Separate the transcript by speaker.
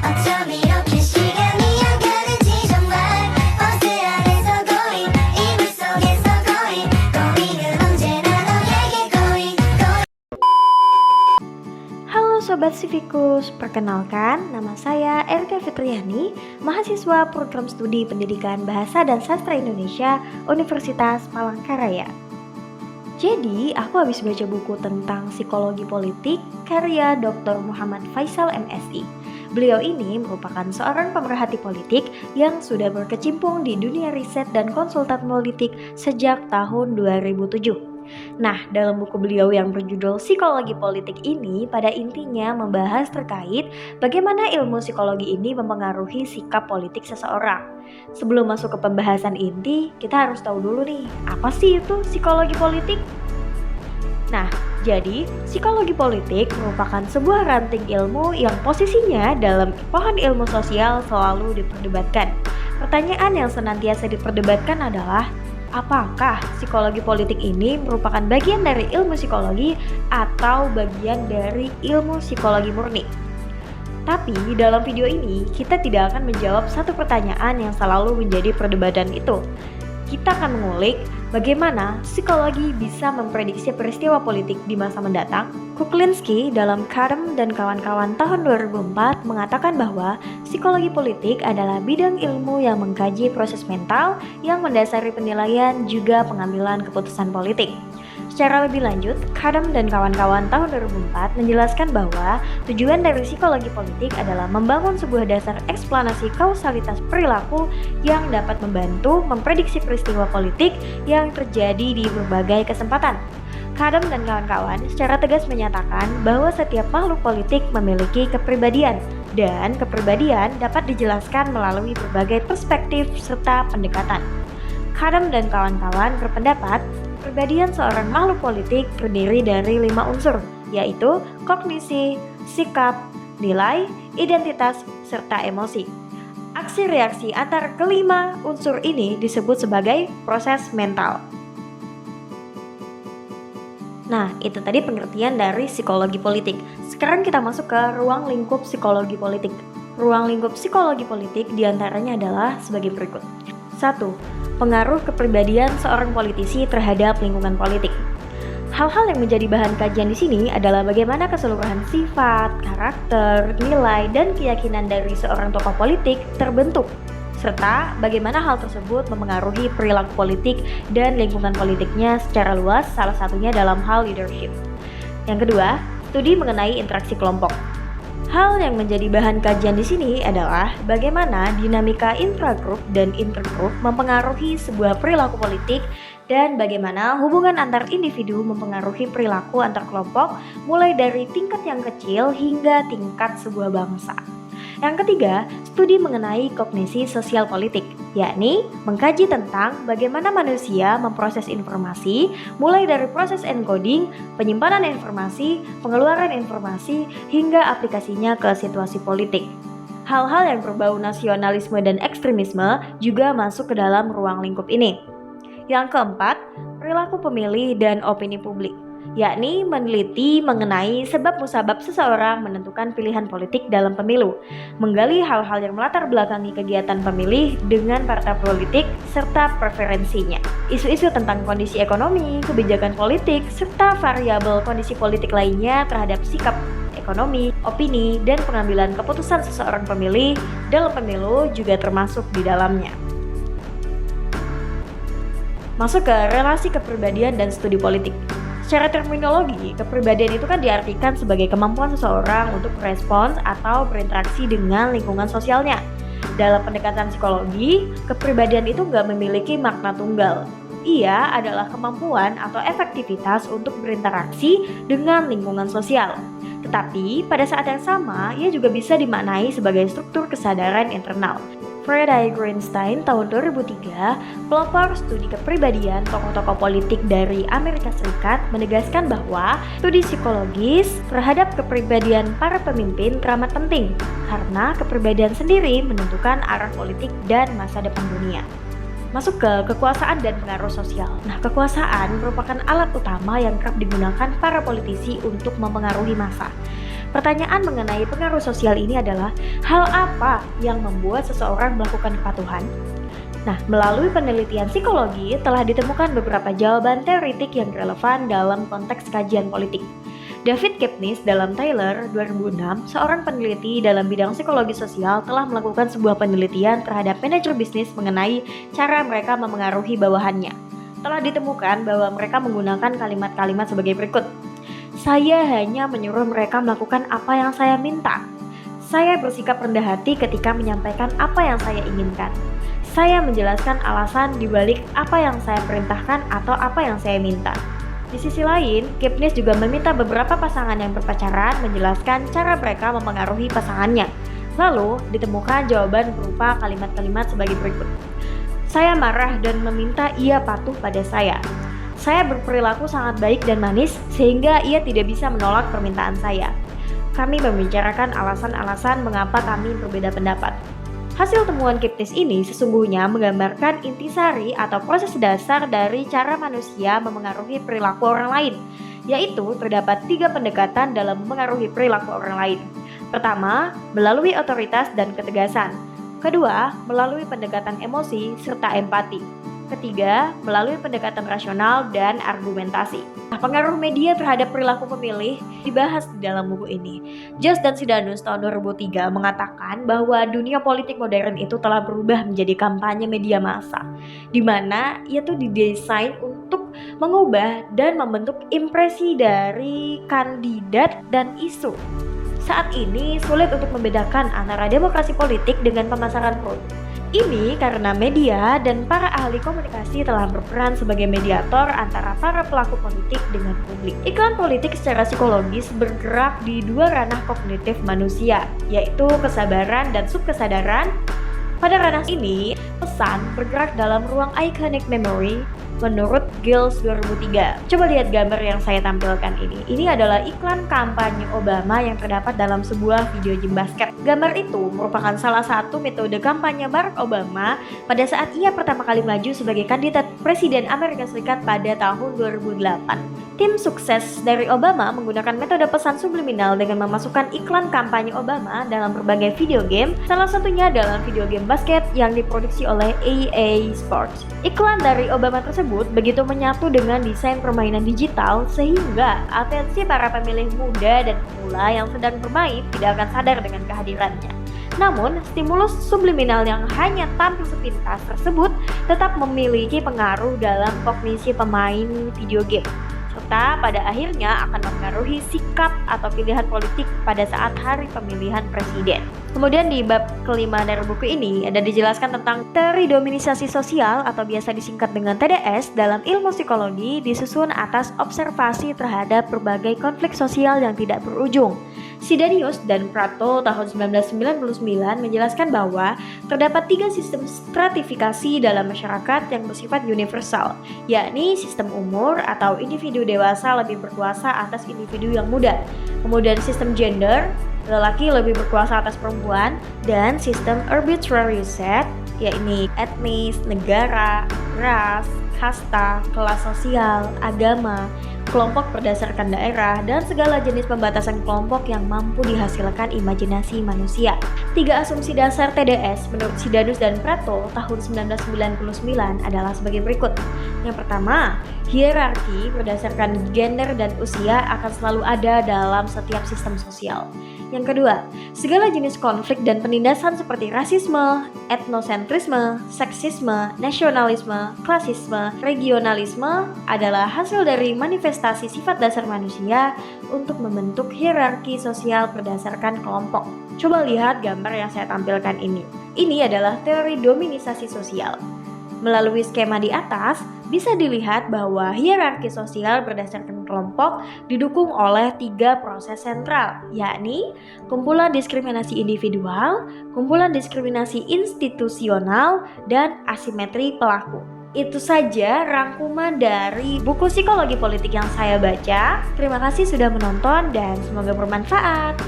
Speaker 1: 어쩜 이렇게 시간이 안 가는지 정말 버스 안에서 고인 이불 속에서 고인은 언제나 너에게 고인.
Speaker 2: Halo Sobat Civikus, perkenalkan nama saya Erika Fitriani, mahasiswa program studi pendidikan Bahasa dan Sastra Indonesia Universitas Palangkaraya. Jadi, aku habis baca buku tentang psikologi politik karya Dr. Muhammad Faisal MSI. Beliau ini merupakan seorang pemerhati politik yang sudah berkecimpung di dunia riset dan konsultan politik sejak tahun 2007. Nah, dalam buku beliau yang berjudul Psikologi Politik ini pada intinya membahas terkait bagaimana ilmu psikologi ini mempengaruhi sikap politik seseorang. Sebelum masuk ke pembahasan inti, kita harus tahu dulu nih, apa sih itu psikologi politik? Nah, jadi psikologi politik merupakan sebuah ranting ilmu yang posisinya dalam pohon ilmu sosial selalu diperdebatkan. Pertanyaan yang senantiasa diperdebatkan adalah, apakah psikologi politik ini merupakan bagian dari ilmu psikologi atau bagian dari ilmu psikologi murni? Tapi dalam video ini kita tidak akan menjawab satu pertanyaan yang selalu menjadi perdebatan itu. Kita akan mengulik bagaimana psikologi bisa memprediksi peristiwa politik di masa mendatang. Kuklinski dalam Kadam dan kawan-kawan tahun 2004 mengatakan bahwa psikologi politik adalah bidang ilmu yang mengkaji proses mental yang mendasari penilaian juga pengambilan keputusan politik. Secara lebih lanjut, Kadam dan kawan-kawan tahun 2004 menjelaskan bahwa tujuan dari psikologi politik adalah membangun sebuah dasar eksplanasi kausalitas perilaku yang dapat membantu memprediksi peristiwa politik yang terjadi di berbagai kesempatan. Kadam dan kawan-kawan secara tegas menyatakan bahwa setiap makhluk politik memiliki kepribadian, dan kepribadian dapat dijelaskan melalui berbagai perspektif serta pendekatan. Kadam dan kawan-kawan berpendapat kepribadian seorang makhluk politik terdiri dari 5 unsur, yaitu kognisi, sikap, nilai, identitas, serta emosi. Aksi reaksi antara kelima unsur ini disebut sebagai proses mental. Nah, itu tadi pengertian dari psikologi politik. Sekarang kita masuk ke ruang lingkup psikologi politik. Ruang lingkup psikologi politik diantaranya adalah sebagai berikut. 1. Pengaruh kepribadian seorang politisi terhadap lingkungan politik. Hal-hal yang menjadi bahan kajian di sini adalah bagaimana keseluruhan sifat, karakter, nilai, dan keyakinan dari seorang tokoh politik terbentuk, serta bagaimana hal tersebut mempengaruhi perilaku politik dan lingkungan politiknya secara luas, salah satunya dalam hal leadership. Yang kedua, studi mengenai interaksi kelompok. Hal yang menjadi bahan kajian di sini adalah bagaimana dinamika intragrup dan intergrup mempengaruhi sebuah perilaku politik dan bagaimana hubungan antar individu mempengaruhi perilaku antar kelompok mulai dari tingkat yang kecil hingga tingkat sebuah bangsa. Yang ketiga, studi mengenai kognisi sosial politik, yakni mengkaji tentang bagaimana manusia memproses informasi mulai dari proses encoding, penyimpanan informasi, pengeluaran informasi, hingga aplikasinya ke situasi politik. Hal-hal yang berbau nasionalisme dan ekstremisme juga masuk ke dalam ruang lingkup ini. Yang keempat, perilaku pemilih dan opini publik, yakni meneliti mengenai sebab musabab seseorang menentukan pilihan politik dalam pemilu, menggali hal-hal yang melatar belakangi kegiatan pemilih dengan partai politik serta preferensinya, isu-isu tentang kondisi ekonomi, kebijakan politik, serta variabel kondisi politik lainnya terhadap sikap ekonomi, opini, dan pengambilan keputusan seseorang pemilih dalam pemilu juga termasuk di dalamnya. Masuk ke relasi kepribadian dan studi politik. Secara terminologi, kepribadian itu kan diartikan sebagai kemampuan seseorang untuk merespons atau berinteraksi dengan lingkungan sosialnya. Dalam pendekatan psikologi, kepribadian itu nggak memiliki makna tunggal. Ia adalah kemampuan atau efektivitas untuk berinteraksi dengan lingkungan sosial. Tetapi pada saat yang sama, ia juga bisa dimaknai sebagai struktur kesadaran internal. Friedrich Greenstein tahun 2003, pelopor studi kepribadian tokoh-tokoh politik dari Amerika Serikat, menegaskan bahwa studi psikologis terhadap kepribadian para pemimpin teramat penting karena kepribadian sendiri menentukan arah politik dan masa depan dunia. Masuk ke kekuasaan dan pengaruh sosial. Nah, kekuasaan merupakan alat utama yang kerap digunakan para politisi untuk mempengaruhi massa. Pertanyaan mengenai pengaruh sosial ini adalah, hal apa yang membuat seseorang melakukan kepatuhan? Nah, melalui penelitian psikologi telah ditemukan beberapa jawaban teoritik yang relevan dalam konteks kajian politik. David Kepnis dalam Taylor 2006, seorang peneliti dalam bidang psikologi sosial telah melakukan sebuah penelitian terhadap manajer bisnis mengenai cara mereka memengaruhi bawahannya. Telah ditemukan bahwa mereka menggunakan kalimat-kalimat sebagai berikut. Saya hanya menyuruh mereka melakukan apa yang saya minta. Saya bersikap rendah hati ketika menyampaikan apa yang saya inginkan. Saya menjelaskan alasan dibalik apa yang saya perintahkan atau apa yang saya minta. Di sisi lain, Kepnis juga meminta beberapa pasangan yang berpacaran menjelaskan cara mereka memengaruhi pasangannya. Lalu, ditemukan jawaban berupa kalimat-kalimat sebagai berikut. Saya marah dan meminta ia patuh pada saya. Saya berperilaku sangat baik dan manis sehingga ia tidak bisa menolak permintaan saya. Kami membicarakan alasan-alasan mengapa kami berbeda pendapat. Hasil temuan Kepnis ini sesungguhnya menggambarkan intisari atau proses dasar dari cara manusia memengaruhi perilaku orang lain, yaitu terdapat 3 pendekatan dalam memengaruhi perilaku orang lain. Pertama, melalui otoritas dan ketegasan. Kedua, melalui pendekatan emosi serta empati. Ketiga, melalui pendekatan rasional dan argumentasi. Nah, pengaruh media terhadap perilaku pemilih dibahas di dalam buku ini. Jost dan Sidanus tahun 2003 mengatakan bahwa dunia politik modern itu telah berubah menjadi kampanye media massa, di mana ia tuh didesain untuk mengubah dan membentuk impresi dari kandidat dan isu. Saat ini sulit untuk membedakan antara demokrasi politik dengan pemasaran produk. Ini karena media dan para ahli komunikasi telah berperan sebagai mediator antara para pelaku politik dengan publik. Iklan politik secara psikologis bergerak di 2 ranah kognitif manusia, yaitu kesabaran dan subkesadaran. Pada ranah ini, pesan bergerak dalam ruang iconic memory menurut Giles 2003. Coba lihat gambar yang saya tampilkan ini. Ini adalah iklan kampanye Obama yang terdapat dalam sebuah video gym basket. Gambar itu merupakan salah satu metode kampanye Barack Obama pada saat ia pertama kali maju sebagai kandidat Presiden Amerika Serikat pada tahun 2008. Tim sukses dari Obama menggunakan metode pesan subliminal dengan memasukkan iklan kampanye Obama dalam berbagai video game, salah satunya dalam video game basket yang diproduksi oleh EA Sports. Iklan dari Obama tersebut begitu menyatu dengan desain permainan digital sehingga atensi para pemilih muda dan pemula yang sedang bermain tidak akan sadar dengan kehadirannya. Namun, stimulus subliminal yang hanya tampil sepintas tersebut tetap memiliki pengaruh dalam kognisi pemain video game, serta pada akhirnya akan mempengaruhi sikap atau pilihan politik pada saat hari pemilihan presiden. Kemudian di bab kelima dari buku ini ada dijelaskan tentang teori dominisasi sosial atau biasa disingkat dengan TDS dalam ilmu psikologi, disusun atas observasi terhadap berbagai konflik sosial yang tidak berujung. Sidanius dan Prato tahun 1999 menjelaskan bahwa terdapat 3 sistem stratifikasi dalam masyarakat yang bersifat universal, yakni sistem umur atau individu dewasa lebih berkuasa atas individu yang muda, kemudian sistem gender, lelaki lebih berkuasa atas perempuan, dan sistem arbitrary set, yakni etnis, negara, ras, kasta, kelas sosial, agama, kelompok berdasarkan daerah, dan segala jenis pembatasan kelompok yang mampu dihasilkan imajinasi manusia. 3 asumsi dasar TDS menurut Sidanus dan Prato tahun 1999 adalah sebagai berikut. Yang pertama, hierarki berdasarkan gender dan usia akan selalu ada dalam setiap sistem sosial. Yang kedua, segala jenis konflik dan penindasan seperti rasisme, etnosentrisme, seksisme, nasionalisme, klasisme, regionalisme adalah hasil dari manifestasi sifat dasar manusia untuk membentuk hierarki sosial berdasarkan kelompok. Coba lihat gambar yang saya tampilkan ini. Ini adalah teori dominisasi sosial. Melalui skema di atas, bisa dilihat bahwa hierarki sosial berdasarkan kelompok didukung oleh 3 proses sentral, yakni kumpulan diskriminasi individual, kumpulan diskriminasi institusional, dan asimetri pelaku. Itu saja rangkuman dari buku psikologi politik yang saya baca. Terima kasih sudah menonton dan semoga bermanfaat.